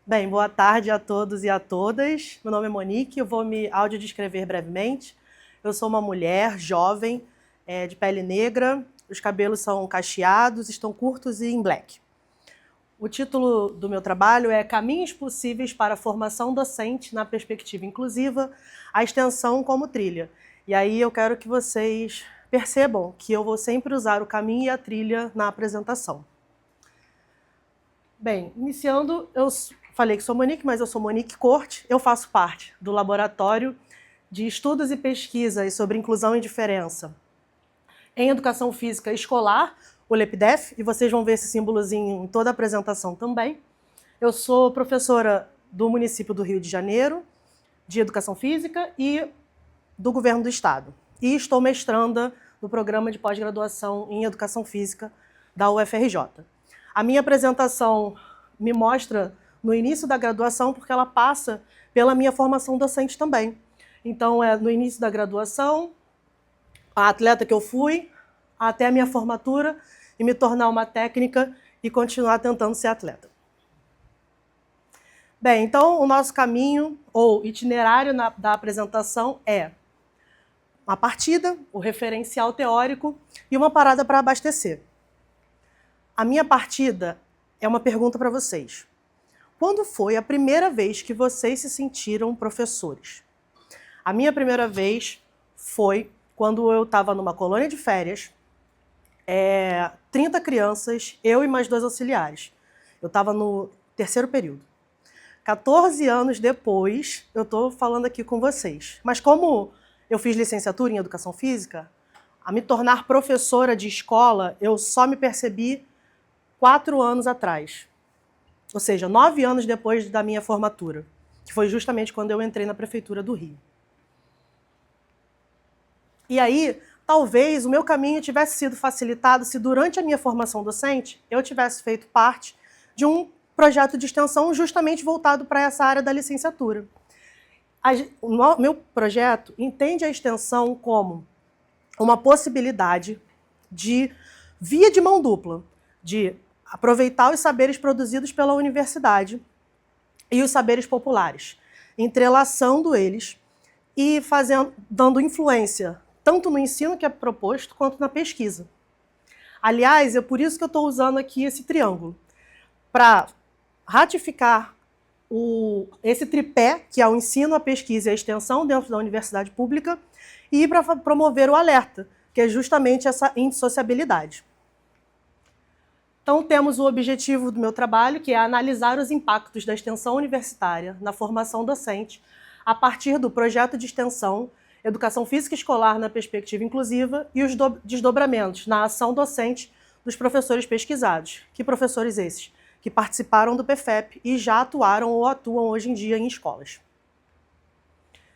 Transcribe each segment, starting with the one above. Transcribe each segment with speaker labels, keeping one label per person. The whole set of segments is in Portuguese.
Speaker 1: Bem, boa tarde a todos e a todas. Meu nome é Monique, eu vou me audiodescrever brevemente. Eu sou uma mulher jovem, de pele negra, os cabelos são cacheados, estão curtos e em black. O título do meu trabalho é Caminhos Possíveis para a Formação Docente na Perspectiva Inclusiva, a extensão como trilha. E aí eu quero que vocês percebam que eu vou sempre usar o caminho e a trilha na apresentação. Bem, iniciando, eu falei que sou Monique, mas eu sou Monique Corte, eu faço parte do Laboratório de Estudos e Pesquisas sobre Inclusão e Diferença em Educação Física Escolar, o LEPDEF, e vocês vão ver esse símbolozinho em toda a apresentação também. Eu sou professora do município do Rio de Janeiro, de Educação Física e do Governo do Estado. E estou mestranda no programa de pós-graduação em Educação Física da UFRJ. A minha apresentação me mostra no início da graduação, porque ela passa pela minha formação docente também. Então, é no início da graduação, a atleta que eu fui, até a minha formatura, e me tornar uma técnica e continuar tentando ser atleta. Bem, então, o nosso caminho, ou itinerário da apresentação é uma partida, o referencial teórico e uma parada para abastecer. A minha partida é uma pergunta para vocês. Quando foi a primeira vez que vocês se sentiram professores? A minha primeira vez foi quando eu estava numa colônia de férias, 30 crianças, eu e mais 2 auxiliares. Eu estava no terceiro período. 14 anos depois, eu estou falando aqui com vocês. Mas como eu fiz licenciatura em Educação Física, a me tornar professora de escola, eu só me percebi 4 anos atrás. Ou seja, 9 anos depois da minha formatura, que foi justamente quando eu entrei na Prefeitura do Rio. E aí, talvez o meu caminho tivesse sido facilitado se durante a minha formação docente eu tivesse feito parte de um projeto de extensão justamente voltado para essa área da licenciatura. O meu projeto entende a extensão como uma possibilidade de via de mão dupla, de aproveitar os saberes produzidos pela universidade e os saberes populares, entrelaçando eles e dando influência tanto no ensino que é proposto, quanto na pesquisa. Aliás, é por isso que eu estou usando aqui esse triângulo, para ratificar esse tripé, que é o ensino, a pesquisa e a extensão dentro da universidade pública, e para promover o alerta, que é justamente essa indissociabilidade. Então, temos o objetivo do meu trabalho, que é analisar os impactos da extensão universitária na formação docente, a partir do projeto de extensão Educação Física Escolar na Perspectiva Inclusiva e os desdobramentos na ação docente dos professores pesquisados. Que professores esses? Que participaram do PFEP e já atuaram ou atuam hoje em dia em escolas.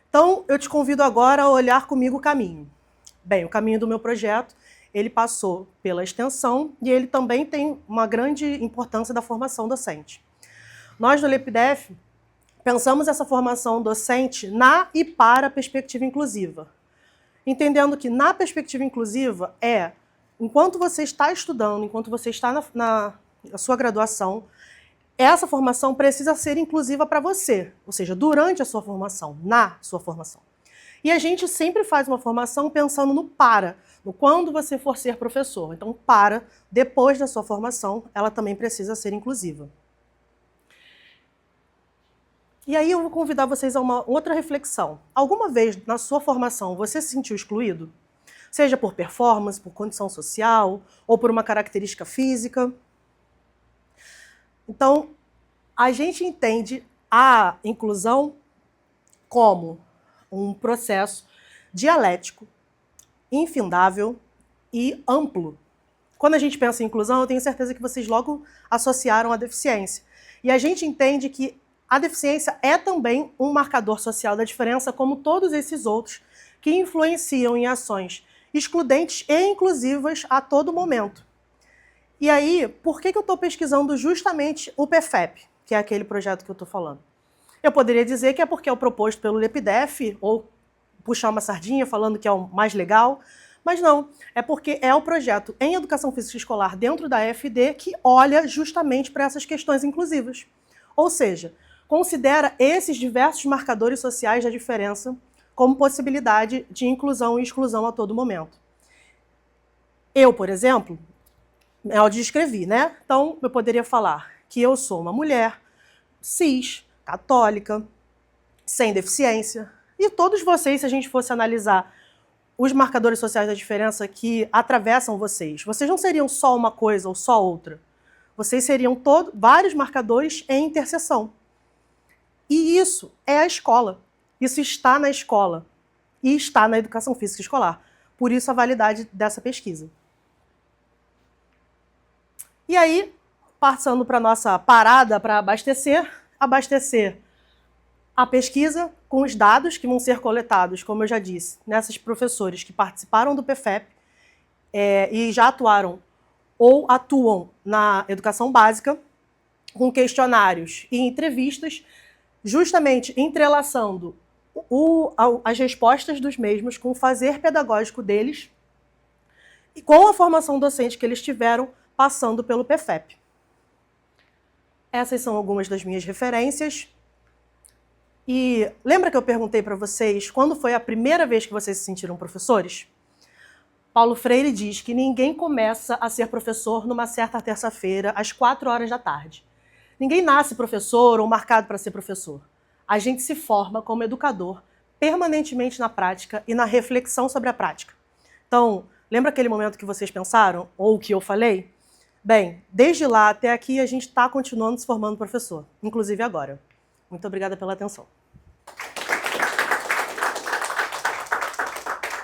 Speaker 1: Então, eu te convido agora a olhar comigo o caminho. Bem, o caminho do meu projeto, ele passou pela extensão e ele também tem uma grande importância da formação docente. Nós, do LEPDEF, pensamos essa formação docente na e para a perspectiva inclusiva. Entendendo que na perspectiva inclusiva enquanto você está estudando, enquanto você está na sua graduação, essa formação precisa ser inclusiva para você, ou seja, durante a sua formação, na sua formação. E a gente sempre faz uma formação pensando no quando você for ser professor. Então, depois da sua formação, ela também precisa ser inclusiva. E aí eu vou convidar vocês a uma outra reflexão. Alguma vez na sua formação você se sentiu excluído? Seja por performance, por condição social ou por uma característica física? Então, a gente entende a inclusão como um processo dialético, infindável e amplo. Quando a gente pensa em inclusão, eu tenho certeza que vocês logo associaram a deficiência. E a gente entende que a deficiência é também um marcador social da diferença, como todos esses outros que influenciam em ações excludentes e inclusivas a todo momento. E aí, por que eu estou pesquisando justamente o PFEP, que é aquele projeto que eu estou falando? Eu poderia dizer que é porque é o proposto pelo LEPDEF, ou puxar uma sardinha falando que é o mais legal, mas não, é porque é o projeto em Educação Física Escolar dentro da EFD que olha justamente para essas questões inclusivas. Ou seja, considera esses diversos marcadores sociais da diferença como possibilidade de inclusão e exclusão a todo momento. Eu, por exemplo, eu descrevi, né? Então, eu poderia falar que eu sou uma mulher cis, católica, sem deficiência. E todos vocês, se a gente fosse analisar os marcadores sociais da diferença que atravessam vocês, vocês não seriam só uma coisa ou só outra. Vocês seriam vários marcadores em interseção. E isso é a escola. Isso está na escola e está na educação física escolar. Por isso a validade dessa pesquisa. E aí, passando para a nossa parada para abastecer a pesquisa com os dados que vão ser coletados, como eu já disse, nessas professores que participaram do PFEP e já atuaram ou atuam na educação básica, com questionários e entrevistas, justamente entrelaçando as respostas dos mesmos com o fazer pedagógico deles e com a formação docente que eles tiveram passando pelo PFEP. Essas são algumas das minhas referências. E lembra que eu perguntei para vocês quando foi a primeira vez que vocês se sentiram professores? Paulo Freire diz que ninguém começa a ser professor numa certa terça-feira, às 4 horas da tarde. Ninguém nasce professor ou marcado para ser professor. A gente se forma como educador permanentemente na prática e na reflexão sobre a prática. Então, lembra aquele momento que vocês pensaram, ou que eu falei? Bem, desde lá até aqui a gente está continuando se formando professor, inclusive agora. Muito obrigada pela atenção.